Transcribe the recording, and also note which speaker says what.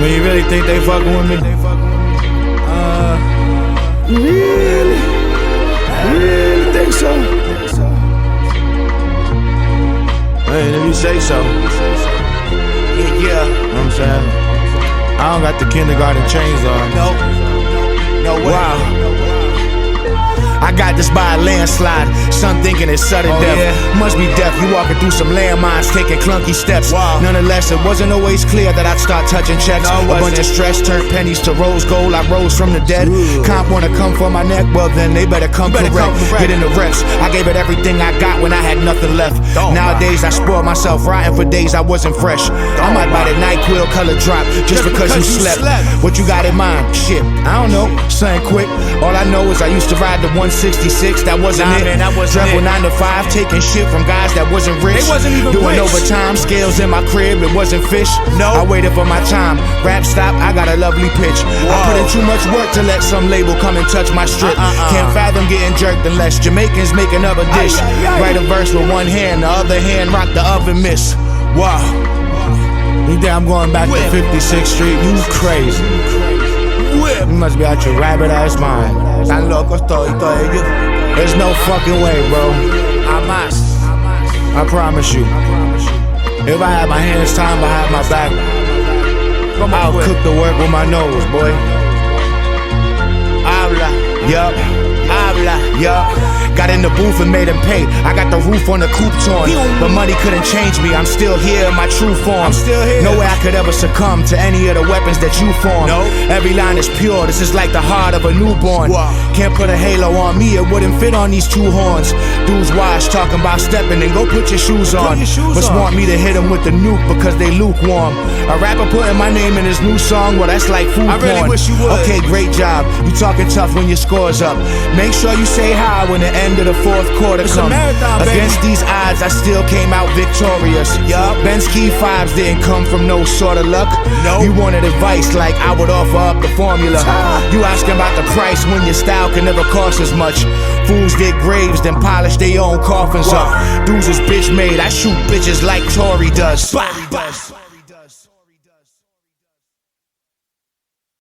Speaker 1: mean, you really think they fucking with me? Really? Really think so? Hey, if you say so.
Speaker 2: Yeah.
Speaker 1: You know what I'm saying? I don't got the kindergarten chains on.
Speaker 2: No way.
Speaker 1: Wow. I got this by a landslide. Son thinking it's sudden death.
Speaker 2: Yeah.
Speaker 1: Must be death. You walking through some landmines, taking clunky steps.
Speaker 2: Wow.
Speaker 1: Nonetheless, it wasn't always clear that I'd start touching checks.
Speaker 2: No,
Speaker 1: a bunch of stress turned pennies to rose gold. I rose from the dead.
Speaker 2: Ooh.
Speaker 1: Comp wanna come for my neck? Well, then they better come correct. Get in the reps. I gave it everything I got when I had nothing left. Nowadays, I spoil myself rotten for days I wasn't fresh. I might buy the NyQuil color drop just because you slept. What you got in mind? Shit, I don't know. Something quick. All I know is I used to ride the 166. That wasn't it.
Speaker 2: Man, that wasn't
Speaker 1: Travel
Speaker 2: it.
Speaker 1: 9 to 5, taking shit from guys that wasn't rich.
Speaker 2: They wasn't even
Speaker 1: doing
Speaker 2: rich.
Speaker 1: overtime, scales in my crib, it wasn't fish.
Speaker 2: No.
Speaker 1: I waited for my time. Rap stop, I got a lovely pitch. I put in too much work to let some label come and touch my strip. Can't fathom getting jerked unless Jamaicans make another dish. Write a verse with one hand, the other hand rock the oven miss. Wow. You think I'm going back to 56th Street? You crazy. You must be out your rabbit ass mind.
Speaker 2: Tan locos todos ellos.
Speaker 1: There's no fucking way, bro.
Speaker 2: Jamás.
Speaker 1: I promise you. If I had my hands tied behind my back, I'll cook the work with my nose, boy.
Speaker 2: Habla.
Speaker 1: Yup.
Speaker 2: Habla.
Speaker 1: Yup. Got in the booth and made him pay. I got the roof on the coupe torn, but money couldn't change me. I'm still here in my true form.
Speaker 2: I'm still here.
Speaker 1: No way I could ever succumb to any of the weapons that you form.
Speaker 2: No.
Speaker 1: Every line is pure. This is like the heart of a newborn.
Speaker 2: Wow.
Speaker 1: Can't put a halo on me. It wouldn't fit on these two horns. Dudes wash talking about stepping and go put your shoes on.
Speaker 2: your shoes
Speaker 1: But
Speaker 2: on.
Speaker 1: want me to hit them with the nuke because they lukewarm. A rapper putting my name in his new song. Well, that's like food
Speaker 2: I really
Speaker 1: porn.
Speaker 2: wish you would.
Speaker 1: Okay, great job. You talking tough when your score's up. Make sure you say hi when the end of the fourth quarter
Speaker 2: It's a
Speaker 1: comes.
Speaker 2: marathon, baby.
Speaker 1: Against these odds, I still came out victorious.
Speaker 2: Yup.
Speaker 1: Ben's key fives didn't come from no sort of luck.
Speaker 2: No.
Speaker 1: You wanted advice like I would offer up the formula. You asking about the price when your style can never cost as much. Fools dig graves, then polish their own coffins up. Dudes is bitch made. I shoot bitches like Tory does.
Speaker 2: Bah.